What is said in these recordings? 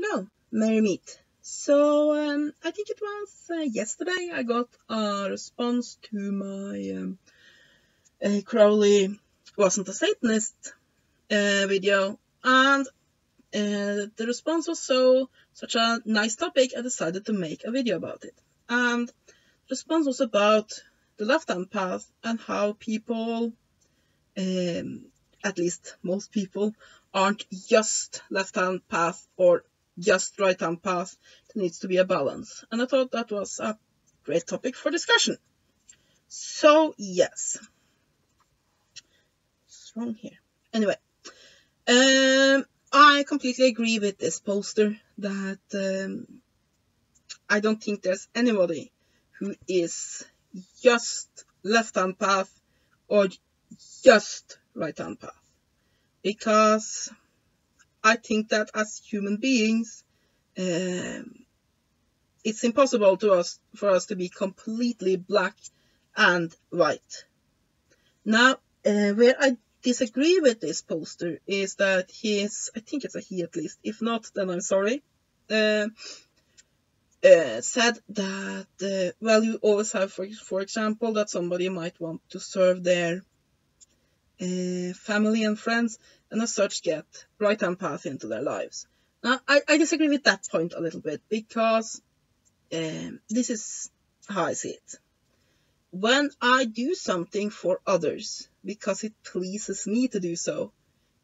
Hello, Merry Meet. So, I think it was yesterday I got a response to my Crowley wasn't a Satanist video, and the response was such a nice topic, I decided to make a video about it. And the response was about the left-hand path and how people, at least most people, aren't just left-hand path or just right-hand path. There needs to be a balance. And I thought that was a great topic for discussion. So, yes. What's wrong here? Anyway, I completely agree with this poster that I don't think there's anybody who is just left-hand path or just right-hand path. Because I think that as human beings, it's impossible for us to be completely black and white. Now, where I disagree with this poster is that I think it's a he at least, if not, then I'm sorry, said that, well, you always have, for example, that somebody might want to serve their family and friends, and as such get right-hand path into their lives. Now, I disagree with that point a little bit, because this is how I see it. When I do something for others because it pleases me to do so,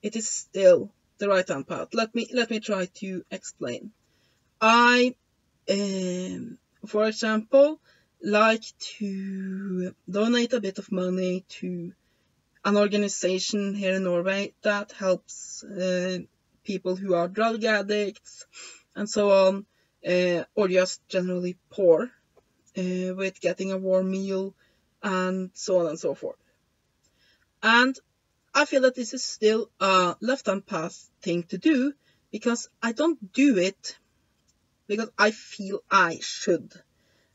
it is still the right-hand path. Let me try to explain. I, for example, like to donate a bit of money to an organization here in Norway that helps people who are drug addicts and so on, or just generally poor, with getting a warm meal and so on and so forth. And I feel that this is still a left-hand path thing to do, because I don't do it because I feel I should.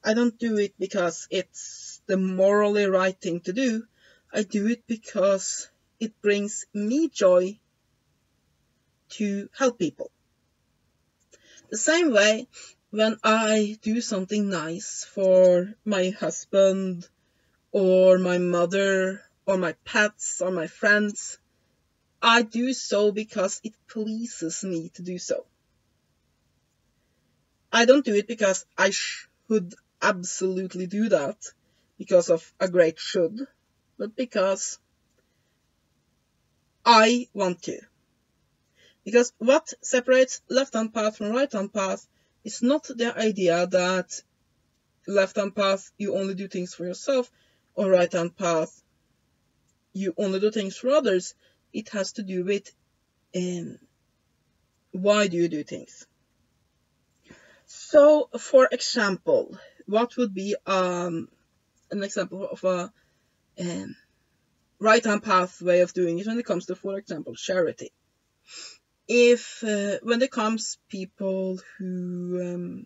I don't do it because it's the morally right thing to do. I do it because it brings me joy to help people. The same way, when I do something nice for my husband or my mother or my pets or my friends, I do so because it pleases me to do so. I don't do it because I should absolutely do that because of a great should, but because I want to. Because what separates left-hand path from right-hand path is not the idea that left-hand path, you only do things for yourself, or right-hand path, you only do things for others. It has to do with why do you do things. So, for example, what would be an example of a right-hand path way of doing it when it comes to, for example, charity? If when it comes people who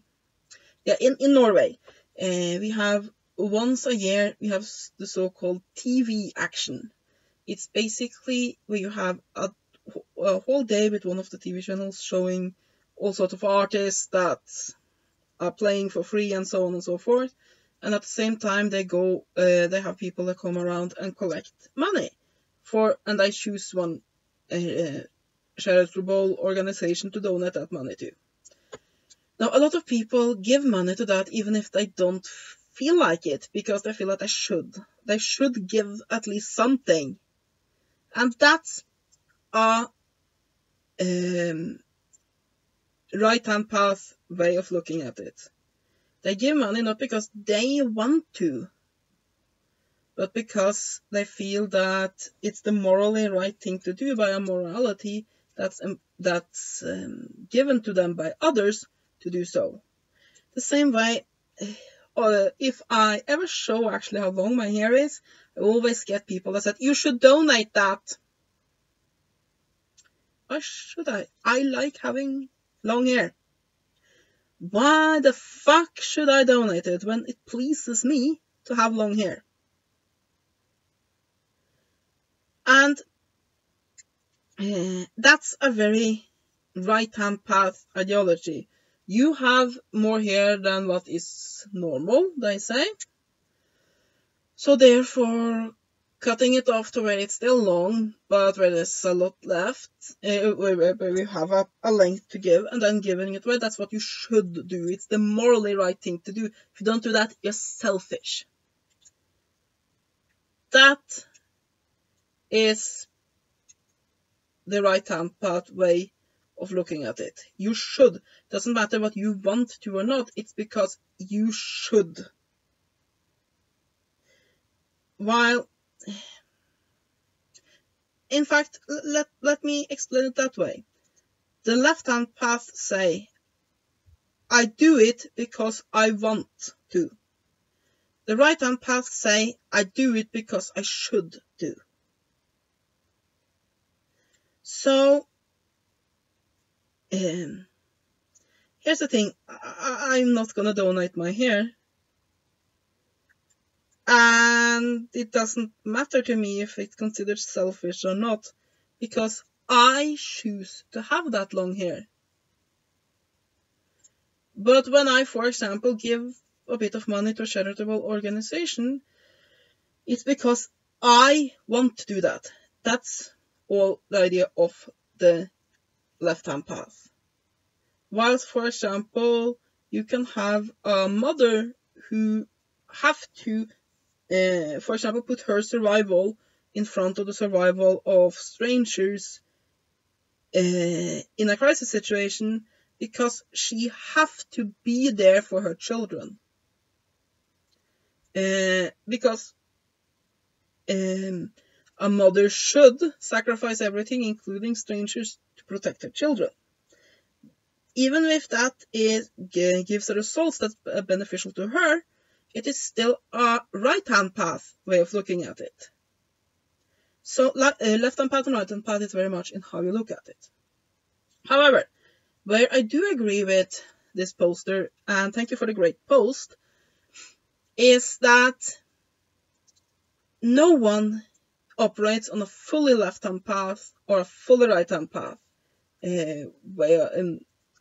in Norway, we have once a year we have the so-called TV action. It's basically where you have a whole day with one of the TV channels showing all sorts of artists that are playing for free and so on and so forth, and at the same time they have people that come around and collect money and I choose one charitable organization to donate that money to. Now, a lot of people give money to that even if they don't feel like it, because they feel that they should. They should give at least something. And that's a right-hand path way of looking at it. They give money not because they want to, but because they feel that it's the morally right thing to do by a morality that's given to them by others to do so. The same way, if I ever show actually how long my hair is, I always get people that said, you should donate that. Why should I? I like having long hair. Why the fuck should I donate it when it pleases me to have long hair? And that's a very right-hand path ideology. You have more hair than what is normal, they say. So therefore, cutting it off to where it's still long, but where there's a lot left, where we have a length to give, and then giving it away, that's what you should do. It's the morally right thing to do. If you don't do that, you're selfish. That is the right-hand path way of looking at it. You should. Doesn't matter what you want to or not, it's because you should. While, in fact, let me explain it that way. The left-hand path say, I do it because I want to. The right-hand path say, I do it because I should do. So, here's the thing. I'm not gonna donate my hair. And it doesn't matter to me if it's considered selfish or not, because I choose to have that long hair. But when I, for example, give a bit of money to a charitable organization, it's because I want to do that. That's all the idea of the left-hand path. Whilst, for example, you can have a mother who have to, for example, put her survival in front of the survival of strangers in a crisis situation, because she have to be there for her children. Because a mother should sacrifice everything, including strangers, to protect her children. Even if that gives the results that's beneficial to her, it is still a right-hand path way of looking at it. So left-hand path and right-hand path is very much in how you look at it. However, where I do agree with this poster, and thank you for the great post, is that no one operates on a fully left-hand path or a fully right-hand path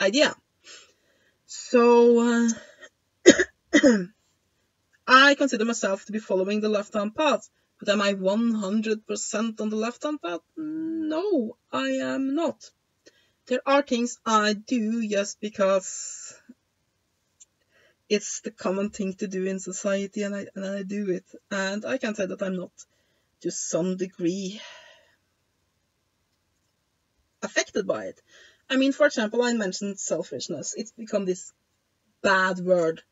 idea. So I consider myself to be following the left-hand path, but am I 100% on the left-hand path? No, I am not. There are things I do just because it's the common thing to do in society, and I do it. And I can say that I'm not, to some degree, affected by it. I mean, for example, I mentioned selfishness. It's become this bad word.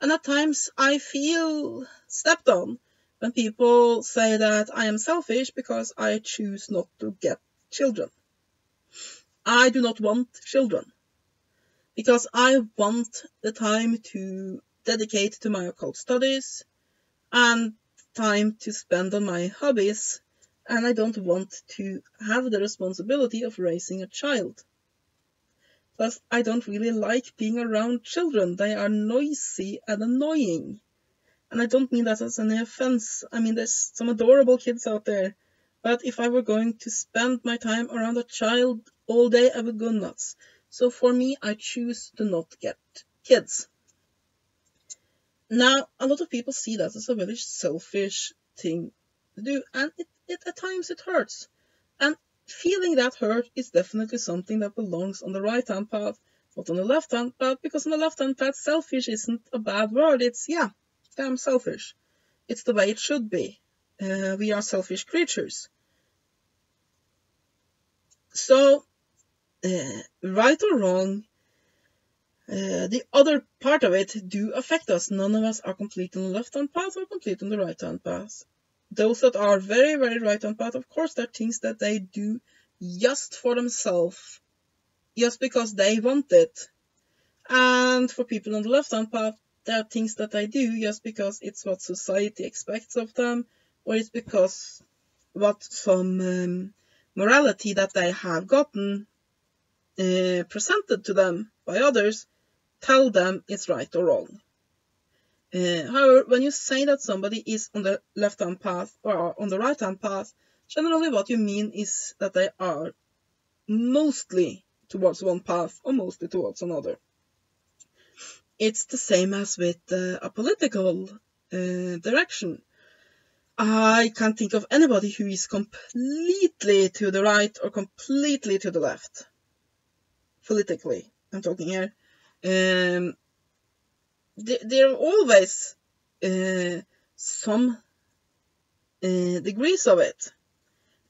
And at times I feel stepped on when people say that I am selfish because I choose not to get children. I do not want children because I want the time to dedicate to my occult studies and time to spend on my hobbies, and I don't want to have the responsibility of raising a child. Plus, I don't really like being around children. They are noisy and annoying. And I don't mean that as any offense. I mean, there's some adorable kids out there. But if I were going to spend my time around a child all day, I would go nuts. So for me, I choose to not get kids. Now, a lot of people see that as a very selfish thing to do. And at times it hurts. And feeling that hurt is definitely something that belongs on the right-hand path, not on the left-hand path, because on the left-hand path, selfish isn't a bad word. It's, yeah, I'm selfish. It's the way it should be. We are selfish creatures. So, right or wrong, the other part of it do affect us. None of us are complete on the left-hand path or complete on the right-hand path. Those that are very, very right-hand path, of course, there are things that they do just for themselves, just because they want it. And for people on the left-hand path, there are things that they do just because it's what society expects of them, or it's because what some morality that they have gotten presented to them by others tell them it's right or wrong. However, when you say that somebody is on the left-hand path or on the right-hand path, generally what you mean is that they are mostly towards one path or mostly towards another. It's the same as with a political direction. I can't think of anybody who is completely to the right or completely to the left. Politically, I'm talking here. There are always some degrees of it.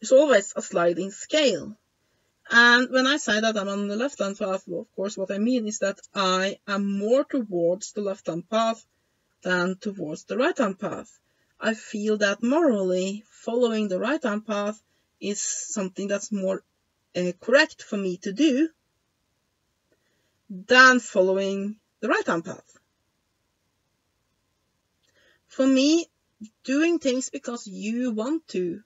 There's always a sliding scale. And when I say that I'm on the left-hand path, well, of course, what I mean is that I am more towards the left-hand path than towards the right-hand path. I feel that morally, following the right-hand path is something that's more correct for me to do than following the right-hand path. For me, doing things because you want to,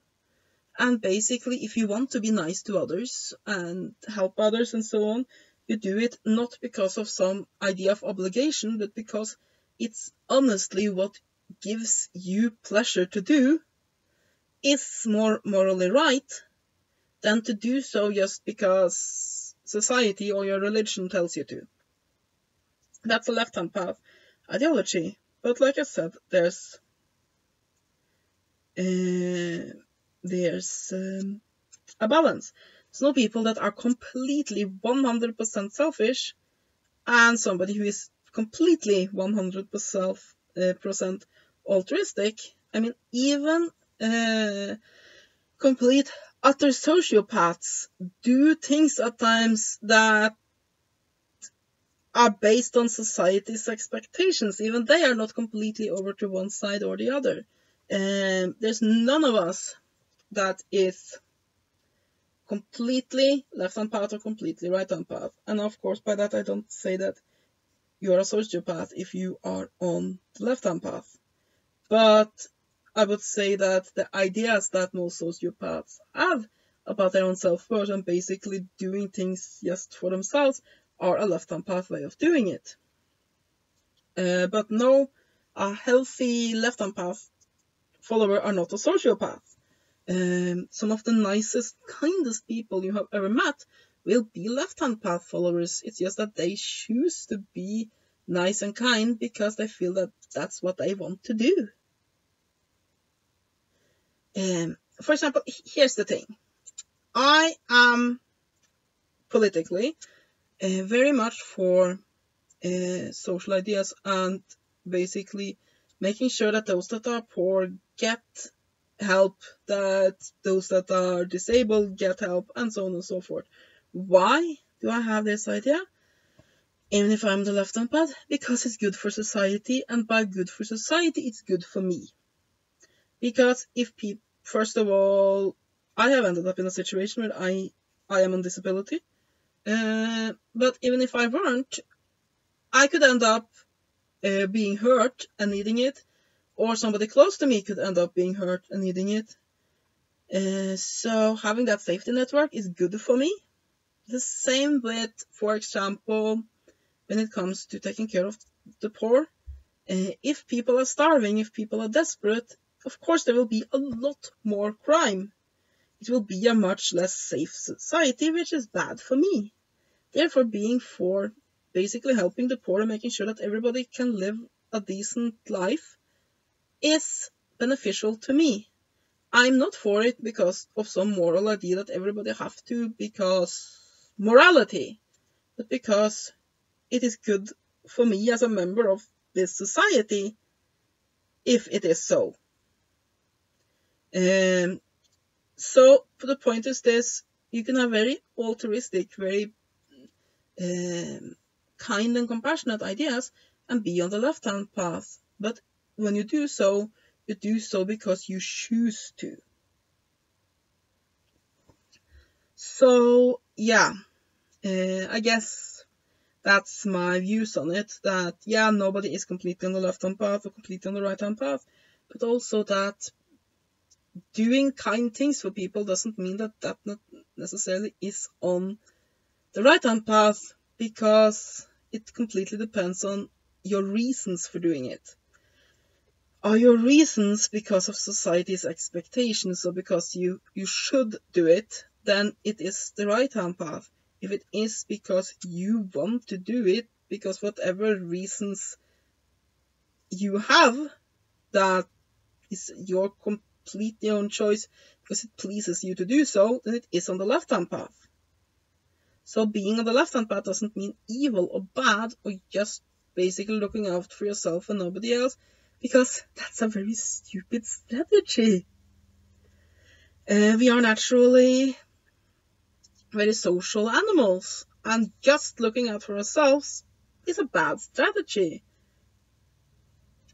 and basically if you want to be nice to others and help others and so on, you do it not because of some idea of obligation, but because it's honestly what gives you pleasure to do, is more morally right than to do so just because society or your religion tells you to. That's a left-hand path ideology. But like I said, there's a balance. There's no people that are completely 100% selfish and somebody who is completely 100% altruistic. I mean, even complete utter sociopaths do things at times that are based on society's expectations. Even they are not completely over to one side or the other. There's none of us that is completely left-hand path or completely right-hand path. And of course, by that I don't say that you are a sociopath if you are on the left-hand path. But I would say that the ideas that most sociopaths have about their own self-worth and basically doing things just for themselves are a left-hand pathway of doing it. But no, a healthy left-hand path follower are not a sociopath. Some of the nicest, kindest people you have ever met will be left-hand path followers. It's just that they choose to be nice and kind because they feel that that's what they want to do. For example, here's the thing. I am politically very much for social ideas and basically making sure that those that are poor get help, that those that are disabled get help, and so on and so forth. Why do I have this idea? Even if I'm the left-hand path, because it's good for society, and by good for society, it's good for me. Because if people, first of all, I have ended up in a situation where I am on disability, but even if I weren't, I could end up being hurt and needing it, or somebody close to me could end up being hurt and needing it. So having that safety network is good for me. The same with, for example, when it comes to taking care of the poor. If people are starving, if people are desperate, of course there will be a lot more crime. It will be a much less safe society, which is bad for me. Therefore, being for basically helping the poor and making sure that everybody can live a decent life is beneficial to me. I'm not for it because of some moral idea that everybody have to, because morality, but because it is good for me as a member of this society, if it is so. So the point is this: you can have very altruistic, very kind and compassionate ideas and be on the left-hand path. But when you do so because you choose to. So yeah, I guess that's my views on it. That yeah, nobody is completely on the left-hand path or completely on the right-hand path, but also that doing kind things for people doesn't mean that that not necessarily is on the right-hand path, because it completely depends on your reasons for doing it. Are your reasons because of society's expectations or because you should do it, then it is the right-hand path. if it is because you want to do it, because whatever reasons you have, that is your completely own choice, because it pleases you to do so, then it is on the left-hand path. So being on the left-hand path doesn't mean evil or bad, or just basically looking out for yourself and nobody else, because that's a very stupid strategy. We are naturally very social animals, and just looking out for ourselves is a bad strategy.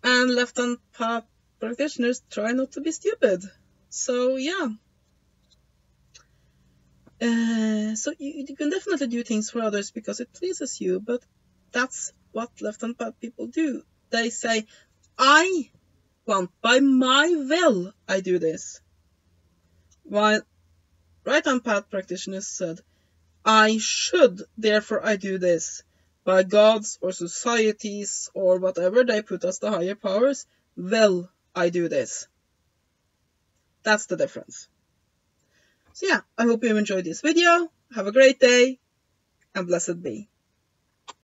And left-hand path practitioners try not to be stupid. So yeah. So you can definitely do things for others because it pleases you, but that's what left-hand path people do. They say, I want, by my will, I do this. While right-hand path practitioners said, I should, therefore I do this. By God's or society's or whatever they put as the higher powers, will I do this. That's the difference. So yeah, I hope you enjoyed this video. Have a great day, and blessed be.